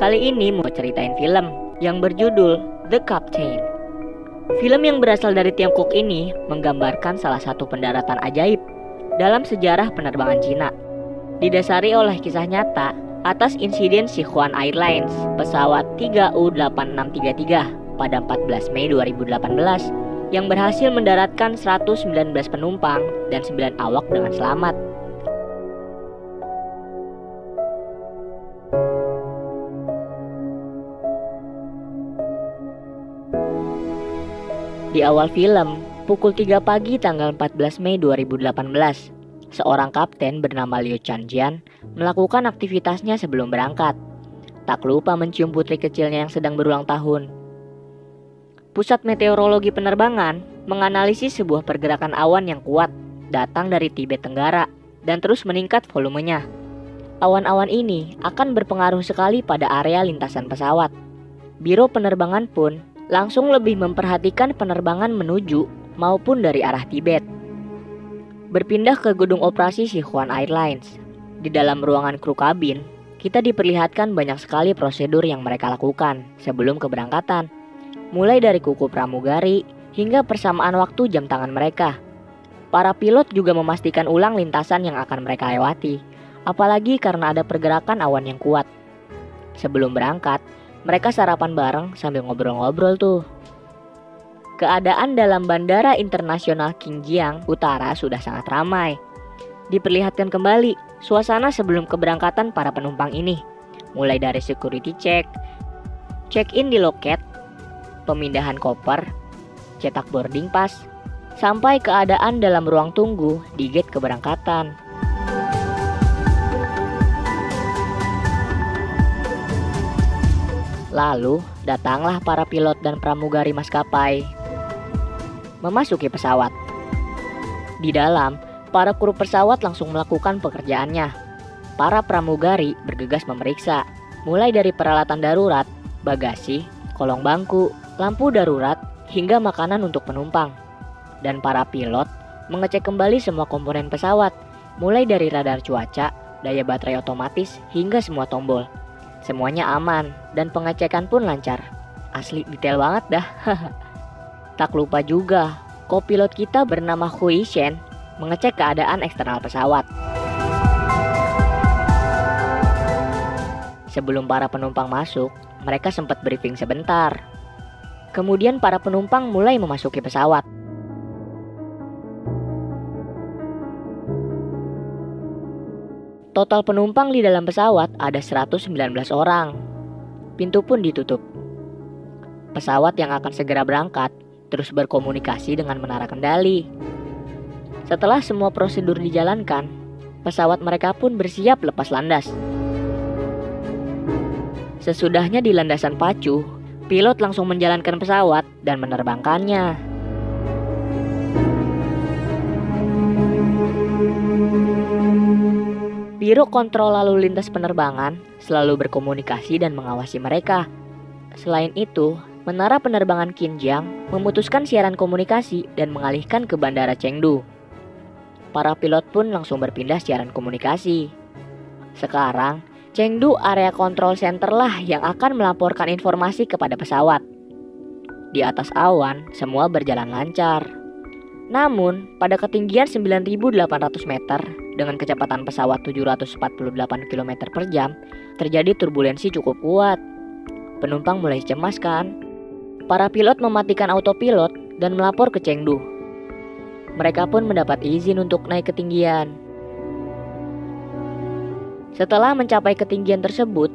Kali ini mau ceritain film yang berjudul The Captain. Film yang berasal dari Tiongkok ini menggambarkan salah satu pendaratan ajaib dalam sejarah penerbangan Cina. Didasari oleh kisah nyata atas insiden Sichuan Airlines pesawat 3U8633 pada 14 Mei 2018 yang berhasil mendaratkan 119 penumpang dan 9 awak dengan selamat. Di awal film, pukul 3 pagi tanggal 14 Mei 2018, seorang kapten bernama Liu Chanjian melakukan aktivitasnya sebelum berangkat. Tak lupa mencium putri kecilnya yang sedang berulang tahun. Pusat Meteorologi Penerbangan menganalisis sebuah pergerakan awan yang kuat datang dari Tibet Tenggara dan terus meningkat volumenya. Awan-awan ini akan berpengaruh sekali pada area lintasan pesawat. Biro penerbangan pun langsung lebih memperhatikan penerbangan menuju maupun dari arah Tibet. Berpindah ke gedung operasi Sichuan Airlines. Di dalam ruangan kru kabin, kita diperlihatkan banyak sekali prosedur yang mereka lakukan sebelum keberangkatan. Mulai dari kuku pramugari hingga persamaan waktu jam tangan mereka. Para pilot juga memastikan ulang lintasan yang akan mereka lewati, apalagi karena ada pergerakan awan yang kuat. Sebelum berangkat, mereka sarapan bareng sambil ngobrol-ngobrol tuh. Keadaan dalam Bandara Internasional Xinjiang Utara sudah sangat ramai. Diperlihatkan kembali suasana sebelum keberangkatan para penumpang ini. Mulai dari security check-in di loket, pemindahan koper, cetak boarding pass, sampai keadaan dalam ruang tunggu di gate keberangkatan. Lalu, datanglah para pilot dan pramugari maskapai memasuki pesawat. Di dalam, para kru pesawat langsung melakukan pekerjaannya. Para pramugari bergegas memeriksa, mulai dari peralatan darurat, bagasi, kolong bangku, lampu darurat, hingga makanan untuk penumpang. Dan para pilot mengecek kembali semua komponen pesawat, mulai dari radar cuaca, daya baterai otomatis, hingga semua tombol. Semuanya aman dan pengecekan pun lancar. Asli detail banget dah. Tak lupa juga, kopilot kita bernama Hui Shen mengecek keadaan eksternal pesawat. Sebelum para penumpang masuk, mereka sempat briefing sebentar. Kemudian para penumpang mulai memasuki pesawat. Total penumpang di dalam pesawat ada 119 orang. Pintu pun ditutup. Pesawat yang akan segera berangkat terus berkomunikasi dengan menara kendali. Setelah semua prosedur dijalankan, pesawat mereka pun bersiap lepas landas. Sesudahnya di landasan pacu, pilot langsung menjalankan pesawat dan menerbangkannya. Biro Kontrol Lalu Lintas Penerbangan selalu berkomunikasi dan mengawasi mereka. Selain itu, Menara Penerbangan Xinjiang memutuskan siaran komunikasi dan mengalihkan ke Bandara Chengdu. Para pilot pun langsung berpindah siaran komunikasi. Sekarang, Chengdu Area Control Center lah yang akan melaporkan informasi kepada pesawat. Di atas awan, semua berjalan lancar. Namun, pada ketinggian 9.800 meter dengan kecepatan pesawat 748 km per jam, terjadi turbulensi cukup kuat. Penumpang mulai cemas kan? Para pilot mematikan autopilot dan melapor ke Chengdu. Mereka pun mendapat izin untuk naik ketinggian. Setelah mencapai ketinggian tersebut,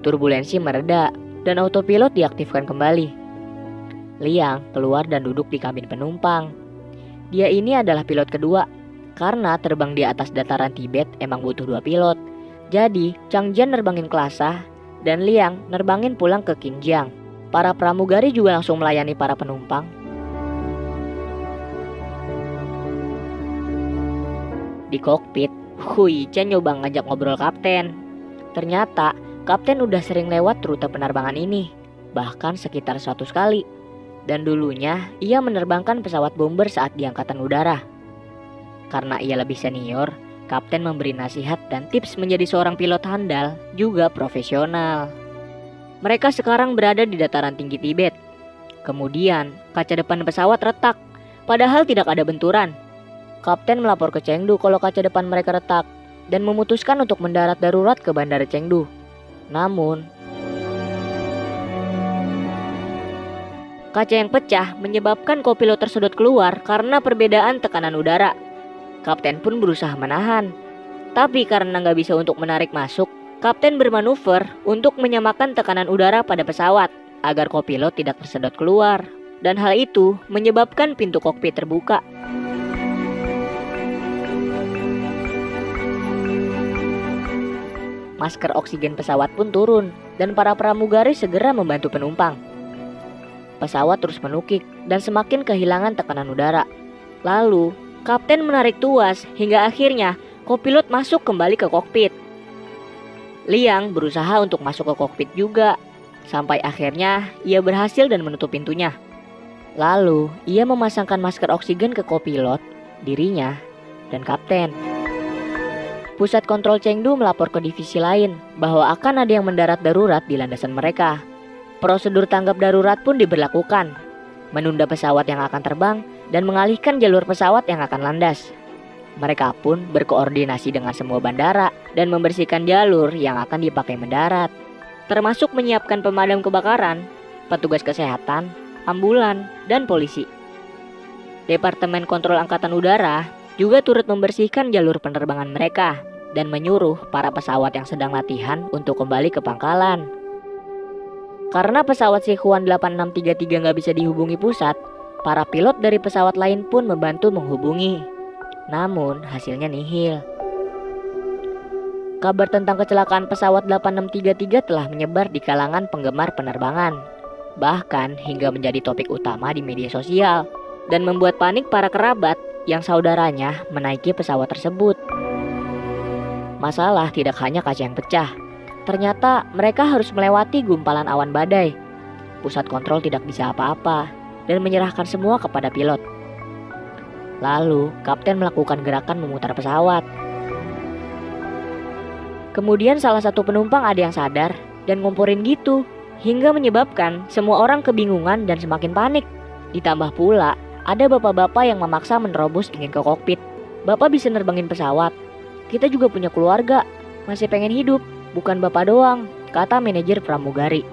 turbulensi mereda dan autopilot diaktifkan kembali. Liang keluar dan duduk di kabin penumpang. Dia ini adalah pilot kedua, karena terbang di atas dataran Tibet emang butuh 2 pilot. Jadi, Changjian nerbangin Lhasa dan Liang nerbangin pulang ke Xinjiang. Para pramugari juga langsung melayani para penumpang. Di kokpit, Hui Chen nyoba ngajak ngobrol kapten. Ternyata, kapten udah sering lewat rute penerbangan ini, bahkan sekitar 100 kali. Dan dulunya, ia menerbangkan pesawat bomber saat di Angkatan Udara. Karena ia lebih senior, kapten memberi nasihat dan tips menjadi seorang pilot handal, juga profesional. Mereka sekarang berada di dataran tinggi Tibet. Kemudian, kaca depan pesawat retak, padahal tidak ada benturan. Kapten melapor ke Chengdu kalau kaca depan mereka retak dan memutuskan untuk mendarat darurat ke Bandara Chengdu. Namun, kaca yang pecah menyebabkan kopilot tersedot keluar karena perbedaan tekanan udara. Kapten pun berusaha menahan, tapi karena nggak bisa untuk menarik masuk, kapten bermanuver untuk menyamakan tekanan udara pada pesawat agar kopilot tidak tersedot keluar, dan hal itu menyebabkan pintu kokpit terbuka. Masker oksigen pesawat pun turun, dan para pramugari segera membantu penumpang. Pesawat terus menukik dan semakin kehilangan tekanan udara. Lalu, kapten menarik tuas hingga akhirnya kopilot masuk kembali ke kokpit. Liang berusaha untuk masuk ke kokpit juga, sampai akhirnya ia berhasil dan menutup pintunya. Lalu, ia memasangkan masker oksigen ke kopilot, dirinya, dan kapten. Pusat kontrol Chengdu melapor ke divisi lain bahwa akan ada yang mendarat darurat di landasan mereka. Prosedur tanggap darurat pun diberlakukan, menunda pesawat yang akan terbang dan mengalihkan jalur pesawat yang akan landas. Mereka pun berkoordinasi dengan semua bandara dan membersihkan jalur yang akan dipakai mendarat, termasuk menyiapkan pemadam kebakaran, petugas kesehatan, ambulan, dan polisi. Departemen Kontrol Angkatan Udara juga turut membersihkan jalur penerbangan mereka dan menyuruh para pesawat yang sedang latihan untuk kembali ke pangkalan. Karena pesawat Sichuan 8633 nggak bisa dihubungi pusat, para pilot dari pesawat lain pun membantu menghubungi. Namun hasilnya nihil. Kabar tentang kecelakaan pesawat 8633 telah menyebar di kalangan penggemar penerbangan, bahkan hingga menjadi topik utama di media sosial, dan membuat panik para kerabat yang saudaranya menaiki pesawat tersebut. Masalah tidak hanya kaca yang pecah, ternyata mereka harus melewati gumpalan awan badai. Pusat kontrol tidak bisa apa-apa dan menyerahkan semua kepada pilot. Lalu, kapten melakukan gerakan memutar pesawat. Kemudian salah satu penumpang ada yang sadar dan ngomporin gitu, hingga menyebabkan semua orang kebingungan dan semakin panik. Ditambah pula, ada bapak-bapak yang memaksa menerobos ingin ke kokpit. Bapak bisa nerbangin pesawat. Kita juga punya keluarga, masih pengen hidup, bukan bapak doang, kata manajer pramugari.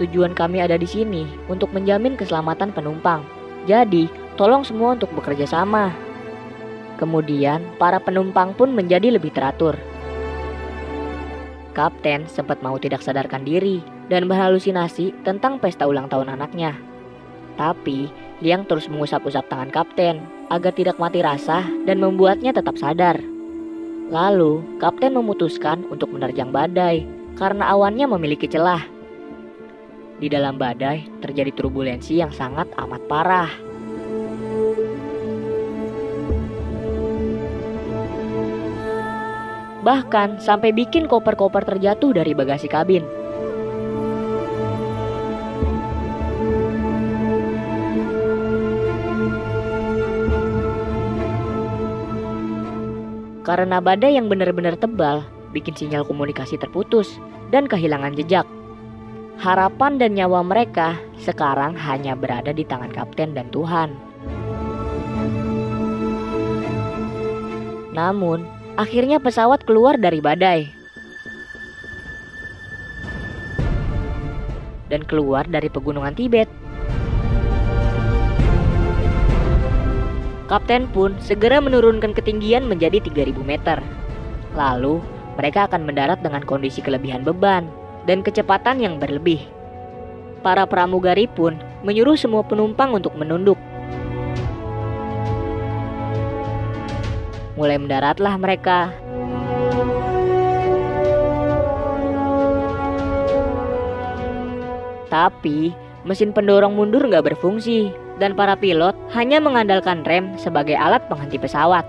Tujuan kami ada di sini untuk menjamin keselamatan penumpang. Jadi, tolong semua untuk bekerja sama. Kemudian, para penumpang pun menjadi lebih teratur. Kapten sempat mau tidak sadarkan diri dan berhalusinasi tentang pesta ulang tahun anaknya. Tapi, Liang terus mengusap-usap tangan kapten agar tidak mati rasa dan membuatnya tetap sadar. Lalu, kapten memutuskan untuk menerjang badai karena awannya memiliki celah. Di dalam badai terjadi turbulensi yang sangat amat parah. Bahkan sampai bikin koper-koper terjatuh dari bagasi kabin. Karena badai yang benar-benar tebal, bikin sinyal komunikasi terputus dan kehilangan jejak. Harapan dan nyawa mereka sekarang hanya berada di tangan kapten dan Tuhan. Namun, akhirnya pesawat keluar dari badai dan keluar dari pegunungan Tibet. Kapten pun segera menurunkan ketinggian menjadi 3.000 meter. Lalu, mereka akan mendarat dengan kondisi kelebihan beban dan kecepatan yang berlebih. Para pramugari pun menyuruh semua penumpang untuk menunduk. Mulai mendaratlah mereka. Tapi, mesin pendorong mundur nggak berfungsi dan para pilot hanya mengandalkan rem sebagai alat penghenti pesawat.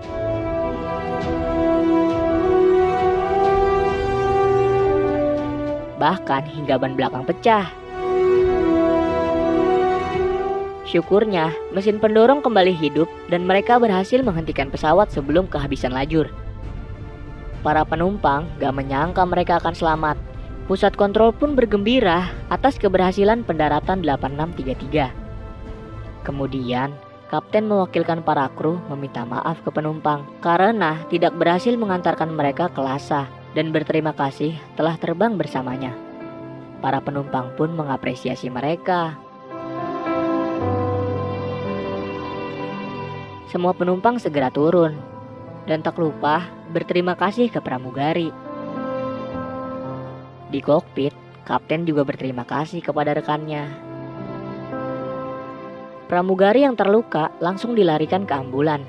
Bahkan hingga ban belakang pecah. Syukurnya, mesin pendorong kembali hidup dan mereka berhasil menghentikan pesawat sebelum kehabisan lajur. Para penumpang gak menyangka mereka akan selamat Pusat kontrol pun bergembira atas keberhasilan pendaratan 8633. Kemudian, kapten mewakilkan para kru meminta maaf ke penumpang karena tidak berhasil mengantarkan mereka ke Lhasa dan berterima kasih telah terbang bersamanya. Para penumpang pun mengapresiasi mereka. Semua penumpang segera turun dan tak lupa berterima kasih ke pramugari. Di kokpit, kapten juga berterima kasih kepada rekannya. Pramugari yang terluka langsung dilarikan ke ambulan,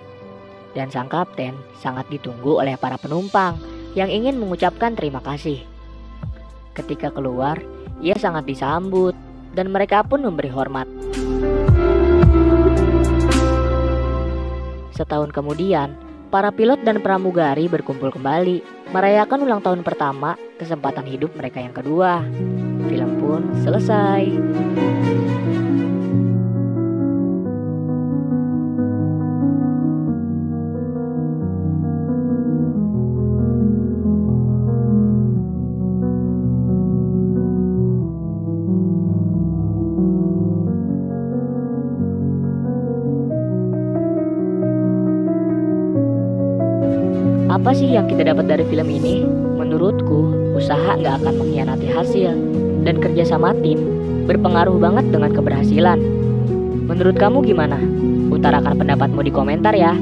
dan sang kapten sangat ditunggu oleh para penumpang yang ingin mengucapkan terima kasih. Ketika keluar, ia sangat disambut dan mereka pun memberi hormat. Setahun kemudian, para pilot dan pramugari berkumpul kembali, merayakan ulang tahun pertama kesempatan hidup mereka yang kedua. Film pun selesai. Apa sih yang kita dapat dari film ini? Menurutku, usaha nggak akan mengkhianati hasil, dan kerjasama tim berpengaruh banget dengan keberhasilan. Menurut kamu gimana? Utarakan pendapatmu di komentar ya.